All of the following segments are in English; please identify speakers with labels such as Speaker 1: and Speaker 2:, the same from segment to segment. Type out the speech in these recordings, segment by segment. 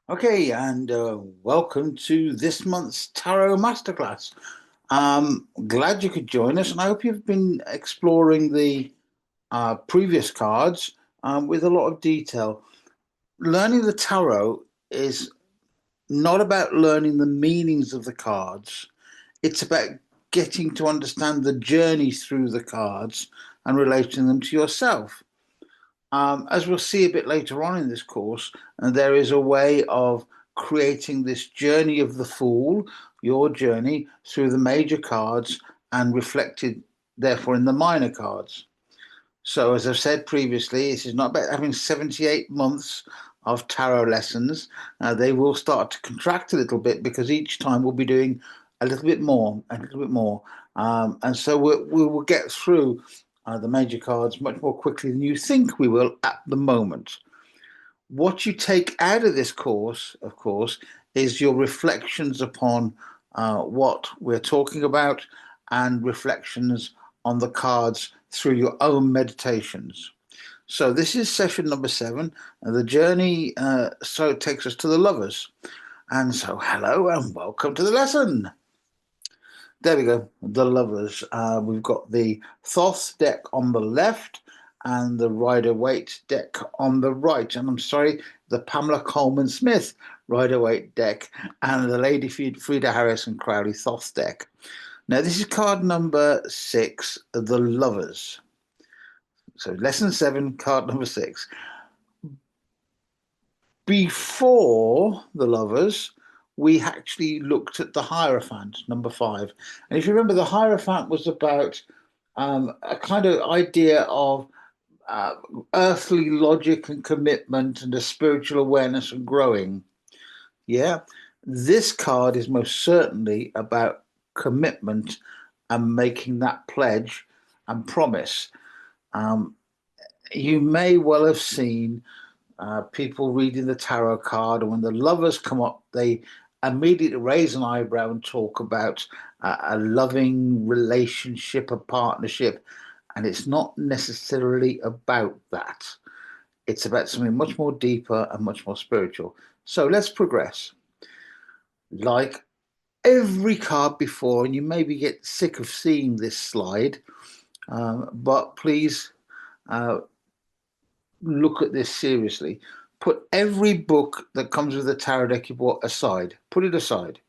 Speaker 1: Okay, and welcome to this month's Tarot Masterclass. Glad you could join us, and I hope you've been exploring the previous cards with a lot of detail. Learning the tarot is not about learning the meanings of the cards, it's about getting to understand the journey through the cards and relating them to yourself. As we'll see a bit later on in this course, there is a way of creating this journey of the Fool, your journey through the major cards and reflected, therefore, in the minor cards. So, as I've said previously, this is not about having 78 months of tarot lessons. They will start to contract a little bit because each time we'll be doing a little bit more, a little bit more. And so we will get through the major cards much more quickly than you think we will at the moment. What you take out of this course, of course, is your reflections upon what we're talking about and reflections on the cards through your own meditations. So this is session number 7, and the journey so takes us to the lovers. And so hello and welcome to the lesson. There we go, the lovers. We've got the Thoth deck on the left and the Rider-Waite deck on the right. And I'm sorry, the Pamela Coleman Smith Rider-Waite deck and the Lady Frida Harris and Crowley Thoth deck. Now, this is card number 6, the lovers. So, lesson 7, card number 6. Before the lovers, we actually looked at the Hierophant, number 5. And if you remember, the Hierophant was about a kind of idea of uh, earthly logic and commitment and a spiritual awareness and growing. Yeah. This card is most certainly about commitment and making that pledge and promise. Um, you may well have seen people reading the tarot card, and when the lovers come up, they immediately raise an eyebrow and talk about a loving relationship, a partnership, and it's not necessarily about that. It's about something much more deeper and much more spiritual. So let's progress. Like every card before, and you maybe get sick of seeing this slide, but please uh, look at this seriously. Put every book that comes with a tarot deck you bought aside. Put it aside.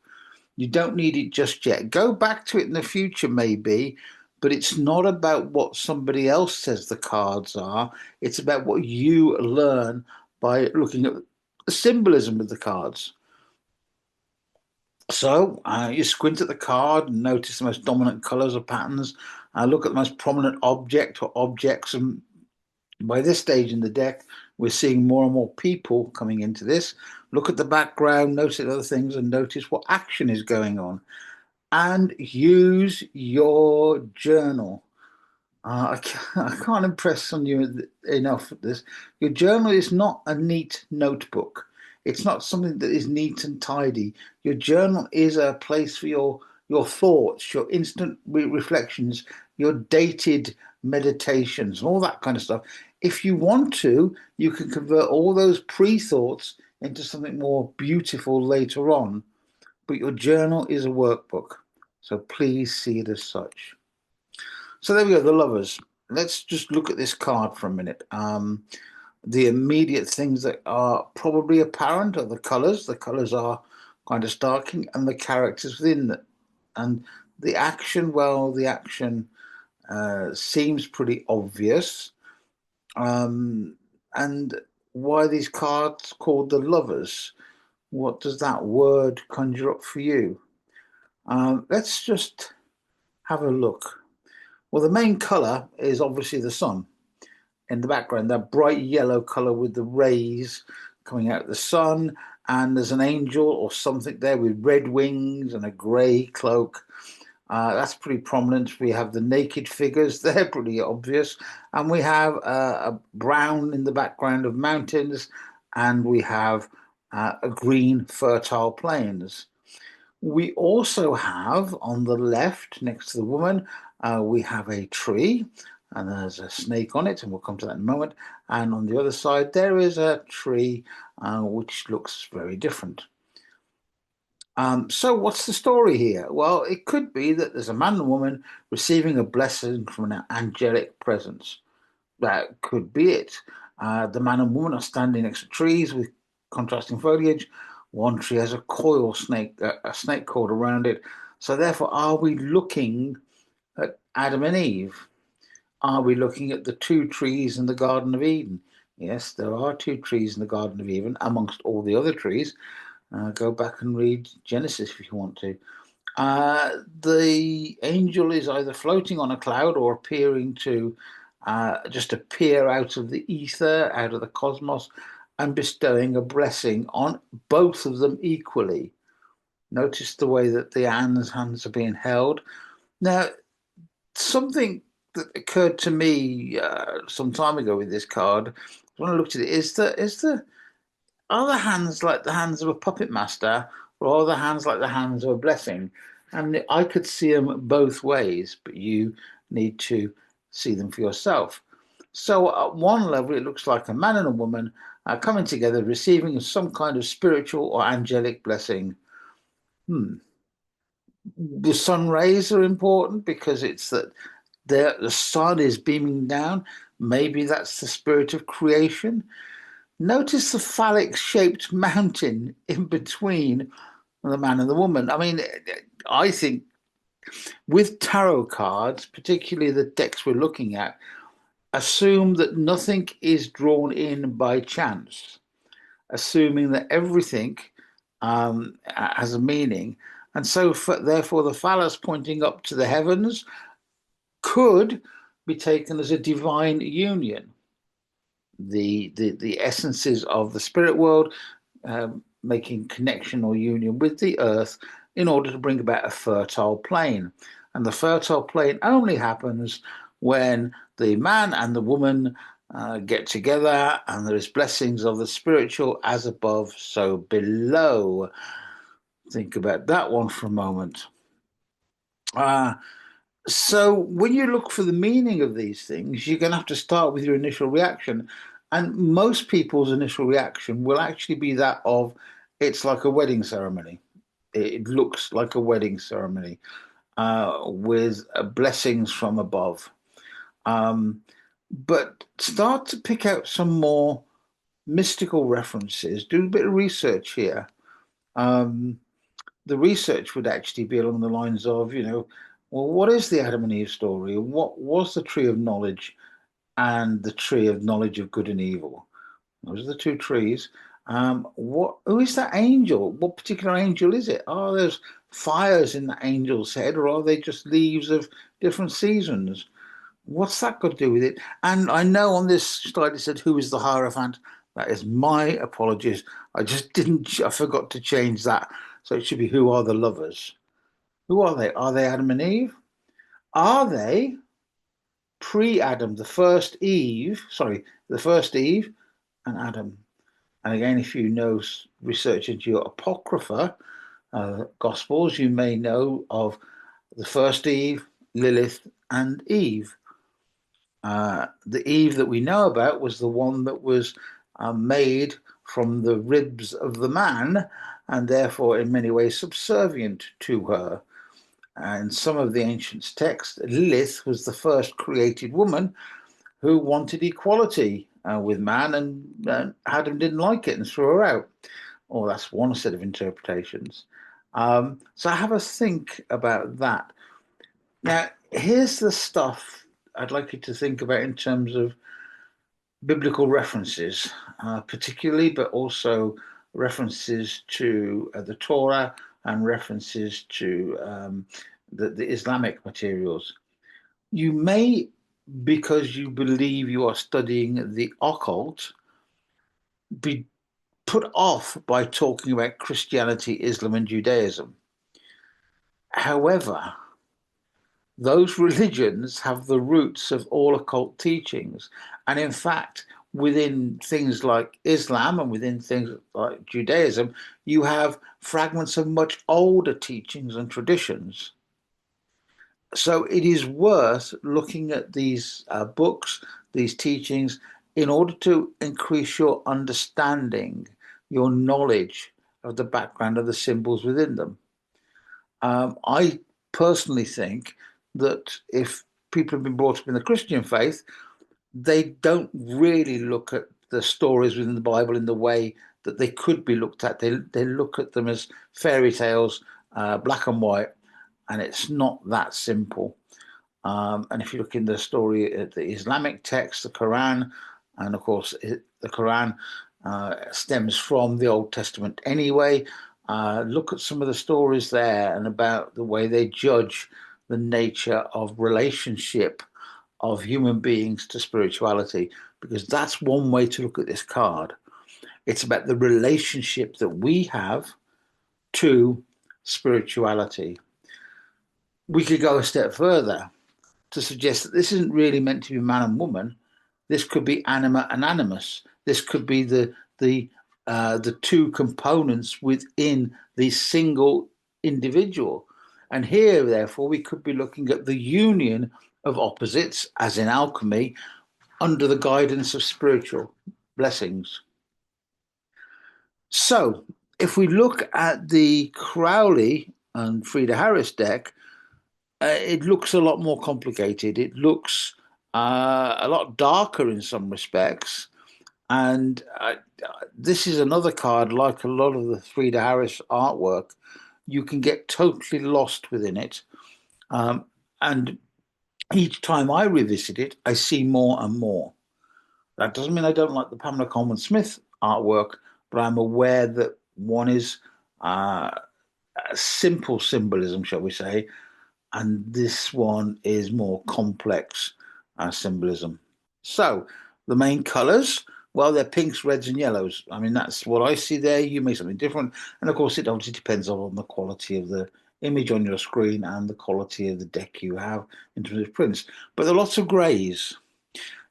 Speaker 1: You don't need it just yet. Go back to it in the future, maybe, but it's not about what somebody else says the cards are. It's about what you learn by looking at the symbolism of the cards. So you squint at the card and notice the most dominant colors or patterns. Look at the most prominent object or objects, and by this stage in the deck, we're seeing more and more people coming into this. Look at the background, notice other things, and notice what action is going on. And use your journal. I can't impress on you enough with this. Your journal is not a neat notebook. It's not something that is neat and tidy. Your journal is a place for your thoughts, your instant reflections, your dated meditations, and all that kind of stuff. If you want to, you can convert all those pre-thoughts into something more beautiful later on. But your journal is a workbook, so please see it as such. So there we go, the lovers. Let's just look at this card for a minute. The immediate things that are probably apparent are the colors. The colors are kind of starking, and the characters within it. And the action, well, the action seems pretty obvious. And why these cards called the lovers? What does that word conjure up for you? Let's just have a look. Well, the main color is obviously the sun in the background, that bright yellow color with the rays coming out of the sun. And there's an angel or something there with red wings and a gray cloak. That's pretty prominent. We have the naked figures, they're pretty obvious. And we have a brown in the background of mountains, and we have a green fertile plains. We also have on the left, next to the woman, we have a tree. and there's a snake on it, and we'll come to that in a moment. And on the other side, there is a tree, which looks very different. So what's the story here? Well, it could be that there's a man and a woman receiving a blessing from an angelic presence. That could be it. The man and woman are standing next to trees with contrasting foliage. One tree has a coil snake, a snake cord around it. So therefore, are we looking at Adam and Eve? Are we looking at the two trees in the Garden of Eden? Yes, there are two trees in the Garden of Eden amongst all the other trees. Go back and read Genesis if you want to. The angel is either floating on a cloud or appearing to just appear out of the ether, out of the cosmos, and bestowing a blessing on both of them equally. Notice the way that the hands are being held. Now, something that occurred to me some time ago with this card, when I looked at it, are the hands like the hands of a puppet master, or are the hands like the hands of a blessing? And I could see them both ways, but you need to see them for yourself. So at one level, it looks like a man and a woman coming together, receiving some kind of spiritual or angelic blessing. The sun rays are important because it's that the sun is beaming down. Maybe that's the spirit of creation. Notice the phallic shaped mountain in between the man and the woman. I mean, I think with tarot cards, particularly the decks we're looking at, assume that nothing is drawn in by chance, assuming that everything has a meaning. And so, therefore, the phallus pointing up to the heavens could be taken as a divine union. The essences of the spirit world making connection or union with the earth in order to bring about a fertile plane. And the fertile plane only happens when the man and the woman get together and there is blessings of the spiritual as above, so below. Think about that one for a moment. So when you look for the meaning of these things, you're going to have to start with your initial reaction. And most people's initial reaction will actually be that of, it's like a wedding ceremony. It looks like a wedding ceremony with blessings from above. But start to pick out some more mystical references. Do a bit of research here. The research would actually be along the lines of, well, what is the Adam and Eve story? What was the tree of knowledge and the tree of knowledge of good and evil? Those are the two trees. Who is that angel? What particular angel is it? Are there fires in the angel's head, or are they just leaves of different seasons? What's that got to do with it? And I know on this slide it said, who is the Hierophant? That is my apologies. I forgot to change that. So it should be, who are the lovers? Who are they? Are they Adam and Eve? Are they pre-Adam, the first Eve and Adam? And again, if you know research into your Apocrypha Gospels, you may know of the first Eve, Lilith, and Eve. The Eve that we know about was the one that was made from the ribs of the man, and therefore in many ways subservient to her. And some of the ancient texts, Lilith was the first created woman who wanted equality with man, and Adam didn't like it and threw her out. Or that's one set of interpretations. So have a think about that. Now, here's the stuff I'd like you to think about in terms of biblical references, particularly, but also references to the Torah and references to the Islamic materials. You may, because you believe you are studying the occult, be put off by talking about Christianity, Islam, and Judaism. However, those religions have the roots of all occult teachings. And in fact, within things like Islam and within things like Judaism, you have fragments of much older teachings and traditions. So it is worth looking at these books, these teachings, in order to increase your understanding, your knowledge of the background of the symbols within them. I personally think that if people have been brought up in the Christian faith, they don't really look at the stories within the Bible in the way that they could be looked at. They look at them as fairy tales, black and white, and it's not that simple. And if you look in the story at the Islamic text, the Quran, and of course the Quran stems from the Old Testament anyway. Look at some of the stories there and about the way they judge the nature of relationship of human beings to spirituality, because that's one way to look at this card. It's about the relationship that we have to spirituality. We could go a step further to suggest that this isn't really meant to be man and woman. This could be anima and animus. This could be the two components within the single individual. And here, therefore, we could be looking at the union of opposites, as in alchemy, under the guidance of spiritual blessings. So, if we look at the Crowley and Frieda Harris deck, it looks a lot more complicated. It looks a lot darker in some respects. And this is another card, like a lot of the Frieda Harris artwork, you can get totally lost within it. And each time I revisit it, I see more and more. That doesn't mean I don't like the Pamela Coleman Smith artwork, but I'm aware that one is simple symbolism, shall we say, and this one is more complex symbolism. So the main colors, well, they're pinks, reds, and yellows. I mean, that's what I see there. You may something different, and of course, it obviously depends on the quality of the image on your screen and the quality of the deck you have in terms of prints. But there are lots of greys.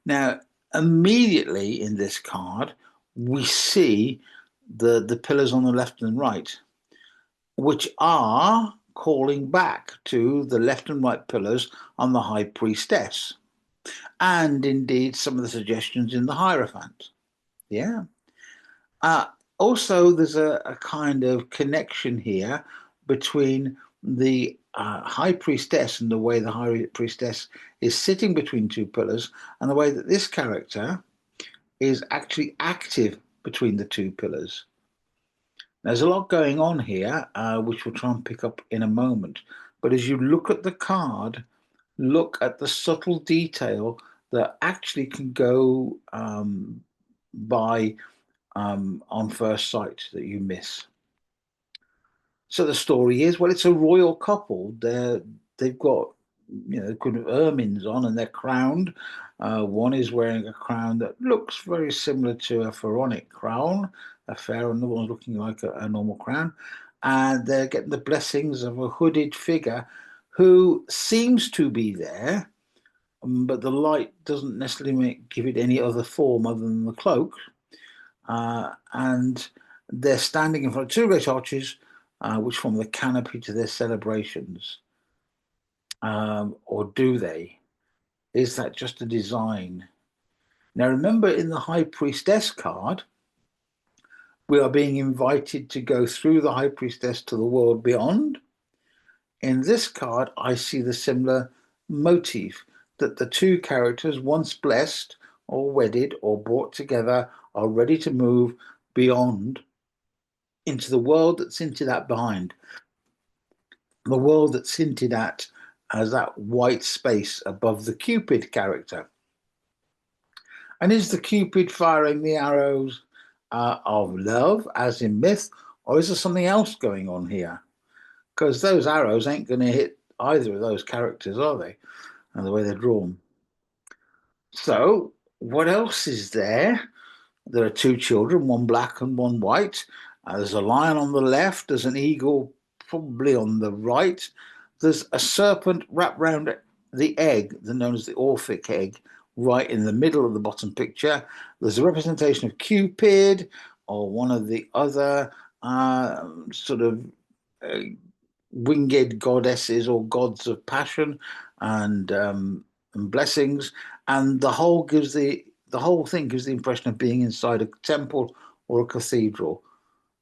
Speaker 1: Now, immediately in this card, we see the pillars on the left and right, which are calling back to the left and right pillars on the High Priestess, and indeed some of the suggestions in the Hierophant. Yeah. Uh, Also, there's a kind of connection here between the High Priestess and the way the High Priestess is sitting between two pillars, and the way that this character is actually active between the two pillars. There's a lot going on here, which we'll try and pick up in a moment. But as you look at the card, look at the subtle detail that actually can go by on first sight that you miss. So the story is, well, it's a royal couple. They've got kind of ermines on, and they're crowned. One is wearing a crown that looks very similar to a pharaonic crown, a pharaoh, and the one's looking like a normal crown. And they're getting the blessings of a hooded figure who seems to be there, but the light doesn't necessarily give it any other form other than the cloak. And they're standing in front of two great arches, which form the canopy to their celebrations. Or do they? Is that just a design? Now, remember in the High Priestess card, we are being invited to go through the High Priestess to the world beyond. In this card, I see the similar motif that the two characters, once blessed or wedded or brought together, are ready to move beyond into the world that's hinted at behind, the world that's hinted at as that white space above the Cupid character. And is the Cupid firing the arrows of love, as in myth, or is there something else going on here? Because those arrows ain't going to hit either of those characters, are they? And the way they're drawn. So, what else is there? There are two children, one black and one white. There's a lion on the left, there's an eagle probably on the right. There's a serpent wrapped around the egg, known as the Orphic egg, right in the middle of the bottom picture. There's a representation of Cupid or one of the other sort of winged goddesses or gods of passion and blessings, and the whole thing gives the impression of being inside a temple or a cathedral.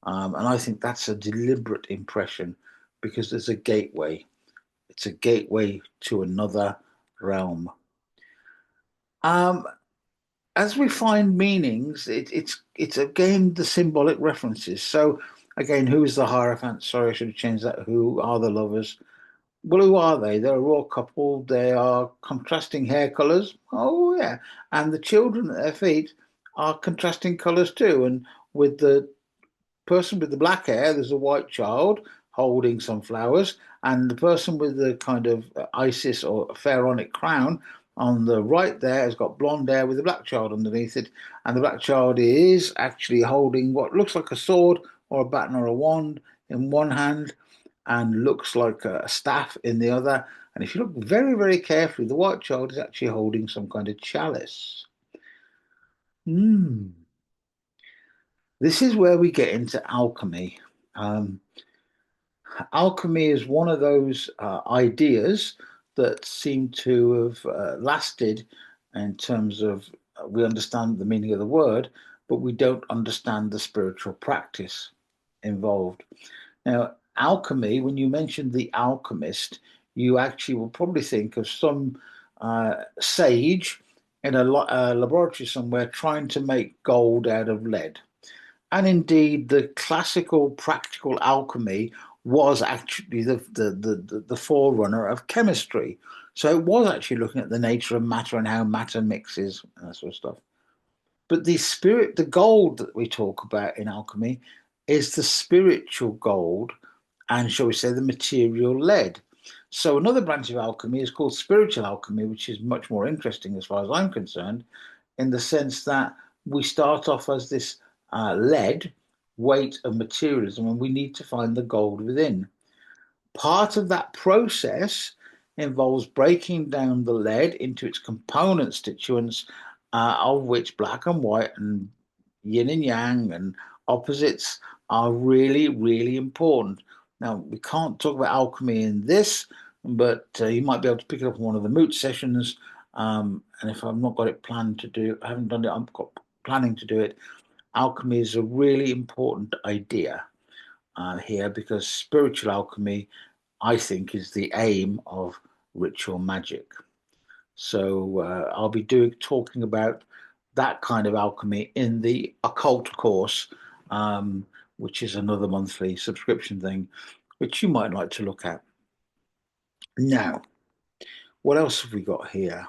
Speaker 1: And I think that's a deliberate impression because there's a gateway. It's a gateway to another realm. Um, as we find meanings, it's again the symbolic references. So again, who is the Hierophant? Sorry, I should have changed that. Who are the lovers? Well, who are they? They're a royal couple. They are contrasting hair colors. Oh yeah, and the children at their feet are contrasting colors too. And with the person with the black hair, there's a white child holding some flowers, and the person with the kind of Isis or pharaonic crown on the right there has got blonde hair with a black child underneath it, and the black child is actually holding what looks like a sword or a baton or a wand in one hand, and looks like a staff in the other. And if you look very, very carefully, the white child is actually holding some kind of chalice. Hmm. This is where we get into alchemy. Um, Alchemy is one of those ideas that seem to have lasted in terms of we understand the meaning of the word, but we don't understand the spiritual practice involved. Now, alchemy, when you mention the alchemist, you actually will probably think of some sage in a laboratory somewhere trying to make gold out of lead. And indeed, the classical practical alchemy was actually the forerunner of chemistry. So it was actually looking at the nature of matter and how matter mixes and that sort of stuff. But the spirit, the gold that we talk about in alchemy is the spiritual gold and, shall we say, the material lead. So another branch of alchemy is called spiritual alchemy, which is much more interesting as far as I'm concerned, in the sense that we start off as this lead weight of materialism and we need to find the gold within. Part of that process involves breaking down the lead into its component constituents, of which black and white and yin and yang and opposites are really, really important. Now, we can't talk about alchemy in this, but you might be able to pick it up in one of the moot sessions. And if I've not got it planned to do, I haven't done it, I'm planning to do it. Alchemy is a really important idea here because spiritual alchemy, I think, is the aim of ritual magic. So I'll be talking about that kind of alchemy in the occult course, um, which is another monthly subscription thing, which you might like to look at. Now, what else have we got here?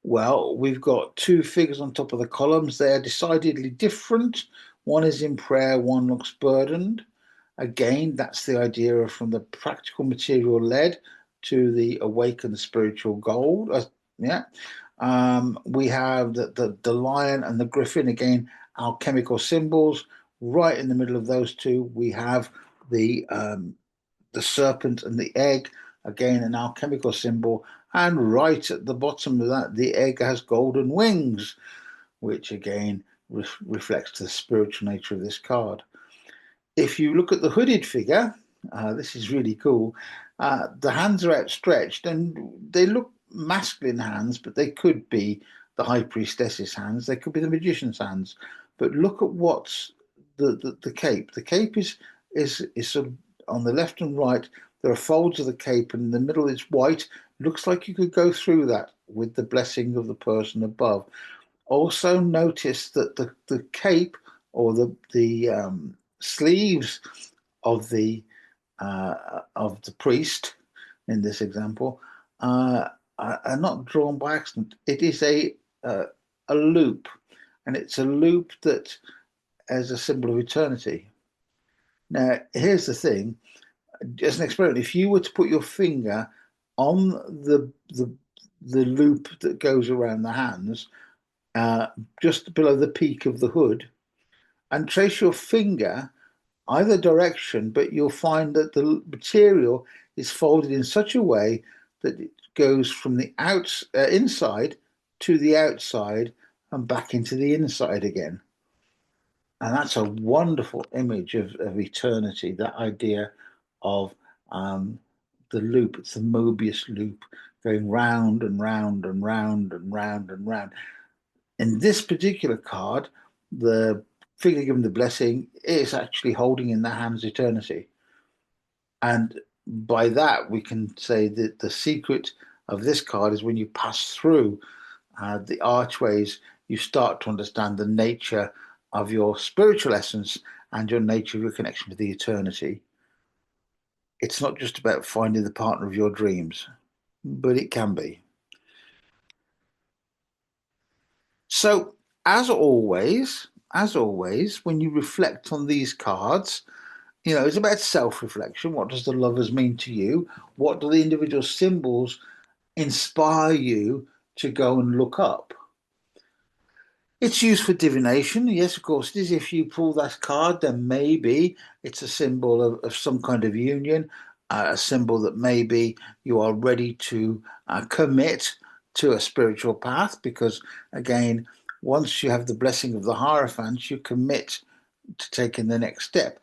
Speaker 1: Well, we've got two figures on top of the columns. They are decidedly different. One is in prayer, one looks burdened. Again, that's the idea of from the practical material led to the awakened spiritual gold. Yeah. We have the lion and the griffin, again, alchemical symbols. Right in the middle of those two, we have the serpent and the egg, again, an alchemical symbol. And right at the bottom of that, the egg has golden wings, which again reflects the spiritual nature of this card. If you look at the hooded figure, this is really cool. The hands are outstretched and they look masculine hands, but they could be the high priestess's hands. They could be the magician's hands. But look at what's the cape. The cape is sort of on the left and right. There are folds of the cape, and in the middle it's white. Looks like you could go through that with the blessing of the person above. Also notice that the cape or the sleeves of the priest in this example are not drawn by accident. It is uh, a loop, and it's a loop that as a symbol of eternity. Now, here's the thing: as an experiment, if you were to put your finger on the loop that goes around the hands, uh, just below the peak of the hood, and trace your finger either direction, but you'll find that the material is folded in such a way that it goes from the inside to the outside and back into the inside again. And that's a wonderful image of eternity, that idea of the loop. It's the Mobius loop going round and round and round and round and round. In this particular card, the figure given the blessing is actually holding in their hands eternity. And by that, we can say that the secret of this card is when you pass through the archways, you start to understand the nature of your spiritual essence and your nature of your connection with the eternity. It's not just about finding the partner of your dreams, but it can be. So, as always, when you reflect on these cards, it's about self-reflection. What does the lovers mean to you? What do the individual symbols inspire you to go and look up? It's used for divination. Yes, of course it is. If you pull that card, then maybe it's a symbol of some kind of union, a symbol that maybe you are ready to commit to a spiritual path, because again, once you have the blessing of the Hierophant, you commit to taking the next step.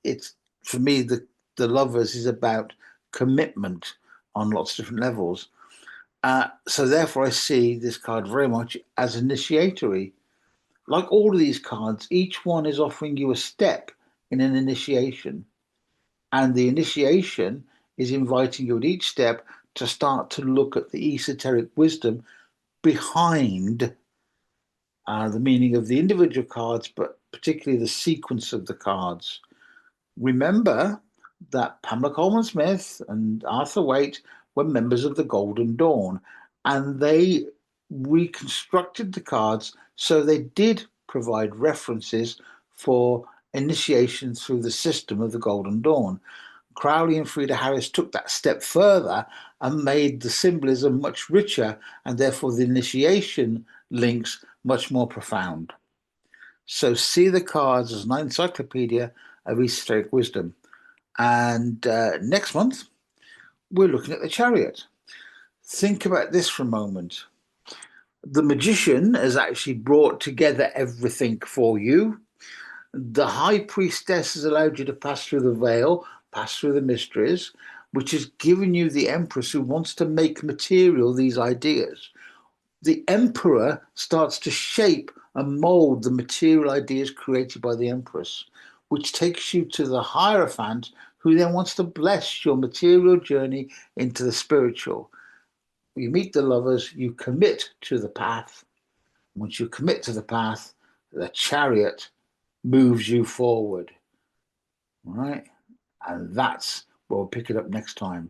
Speaker 1: It's for me, the lovers is about commitment on lots of different levels. So therefore, I see this card very much as initiatory. Like all of these cards, each one is offering you a step in an initiation, and the initiation is inviting you at each step to start to look at the esoteric wisdom behind the meaning of the individual cards, but particularly the sequence of the cards. Remember that Pamela Coleman Smith and Arthur Waite were members of the Golden Dawn, and they reconstructed the cards so they did provide references for initiation through the system of the Golden Dawn. Crowley and Frieda Harris took that step further and made the symbolism much richer, and therefore the initiation links much more profound. So see the cards as an encyclopedia of esoteric wisdom. And next month, we're looking at the Chariot. Think about this for a moment. The magician has actually brought together everything for you. The high priestess has allowed you to pass through the veil, pass through the mysteries, which has given you the empress who wants to make material these ideas. The emperor starts to shape and mold the material ideas created by the empress, which takes you to the Hierophant, who then wants to bless your material journey into the spiritual. You meet the lovers, you commit to the path. Once you commit to the path, the Chariot moves you forward. All right? And that's where we'll pick it up next time.